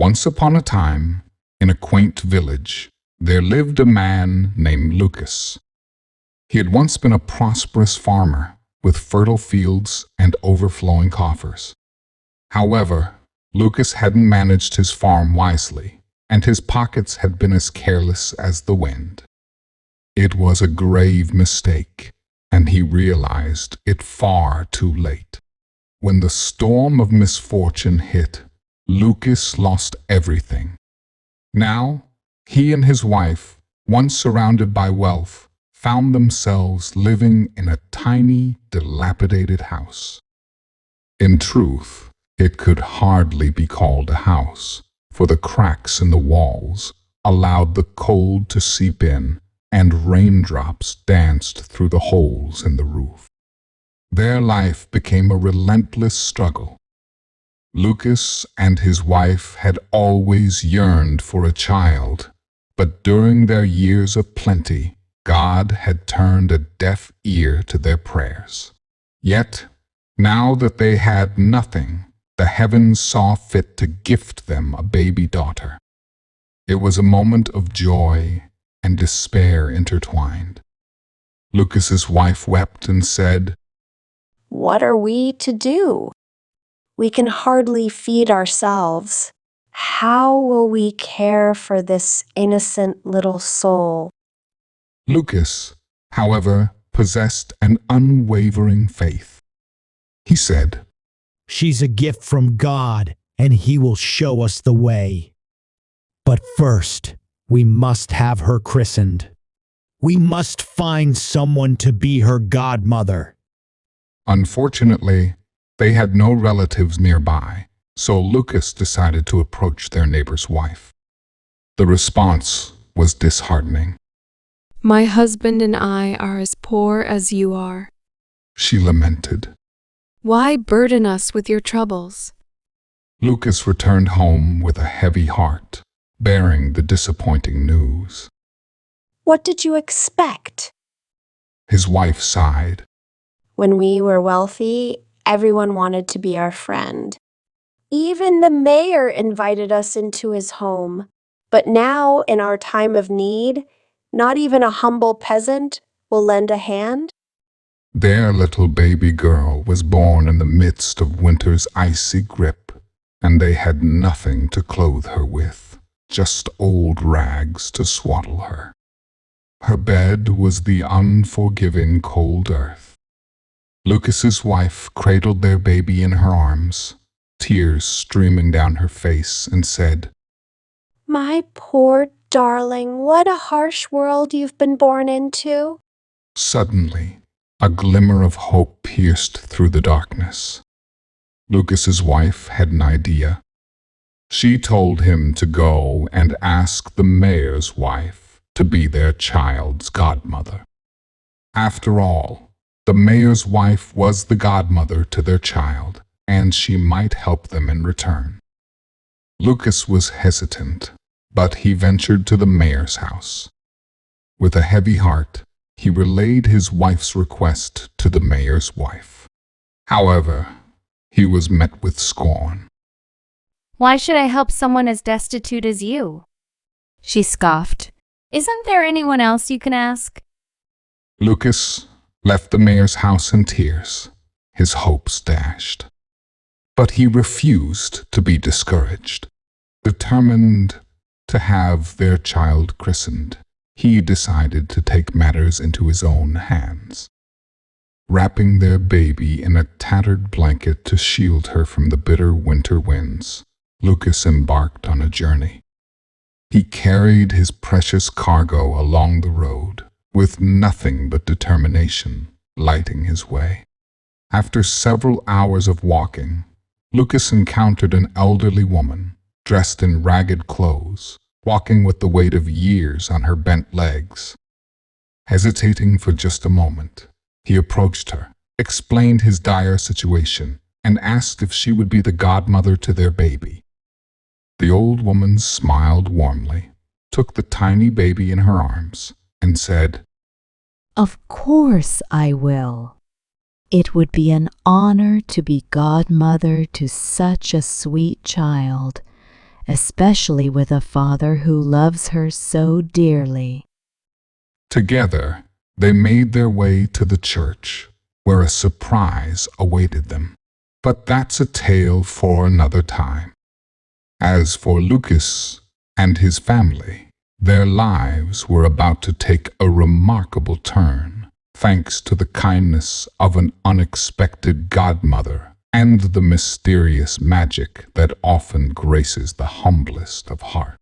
Once upon a time, in a quaint village, there lived a man named Lucas. He had once been a prosperous farmer with fertile fields and overflowing coffers. However, Lucas hadn't managed his farm wisely, and his pockets had been as careless as the wind. It was a grave mistake, and he realized it far too late. When the storm of misfortune hit, Lucas lost everything. Now, he and his wife, once surrounded by wealth, found themselves living in a tiny, dilapidated house. In truth, it could hardly be called a house, for the cracks in the walls allowed the cold to seep in, and raindrops danced through the holes in the roof. Their life became a relentless struggle. Lucas and his wife had always yearned for a child, but during their years of plenty, God had turned a deaf ear to their prayers. Yet, now that they had nothing, the heavens saw fit to gift them a baby daughter. It was a moment of joy and despair intertwined. Lucas's wife wept and said, "What are we to do? We can hardly feed ourselves. How will we care for this innocent little soul?" Lucas, however, possessed an unwavering faith. He said, "She's a gift from God, and He will show us the way. But first, we must have her christened. We must find someone to be her godmother." Unfortunately, they had no relatives nearby, so Lucas decided to approach their neighbor's wife. The response was disheartening. "My husband and I are as poor as you are," she lamented. "Why burden us with your troubles?" Lucas returned home with a heavy heart, bearing the disappointing news. "What did you expect?" His wife sighed. "When we were wealthy, everyone wanted to be our friend. Even the mayor invited us into his home. But now, in our time of need, not even a humble peasant will lend a hand." Their little baby girl was born in the midst of winter's icy grip, and they had nothing to clothe her with, just old rags to swaddle her. Her bed was the unforgiving cold earth. Lucas's wife cradled their baby in her arms, tears streaming down her face, and said, "My poor darling, what a harsh world you've been born into." Suddenly, a glimmer of hope pierced through the darkness. Lucas's wife had an idea. She told him to go and ask the mayor's wife to be their child's godmother. After all, the mayor's wife was the godmother to their child, and she might help them in return. Lucas was hesitant, but he ventured to the mayor's house. With a heavy heart, he relayed his wife's request to the mayor's wife. However, he was met with scorn. "Why should I help someone as destitute as you?" she scoffed. "Isn't there anyone else you can ask?" Lucas left the mayor's house in tears, his hopes dashed. But he refused to be discouraged. Determined to have their child christened, he decided to take matters into his own hands. Wrapping their baby in a tattered blanket to shield her from the bitter winter winds, Lucas embarked on a journey. He carried his precious cargo along the road, with nothing but determination lighting his way. After several hours of walking, Lucas encountered an elderly woman, dressed in ragged clothes, walking with the weight of years on her bent legs. Hesitating for just a moment, he approached her, explained his dire situation, and asked if she would be the godmother to their baby. The old woman smiled warmly, took the tiny baby in her arms, and said, "Of course I will. It would be an honor to be godmother to such a sweet child, especially with a father who loves her so dearly. Together, they made their way to the church, where a surprise awaited them. But that's a tale for another time. As for Lucas and his family, their lives were about to take a remarkable turn, thanks to the kindness of an unexpected godmother and the mysterious magic that often graces the humblest of hearts.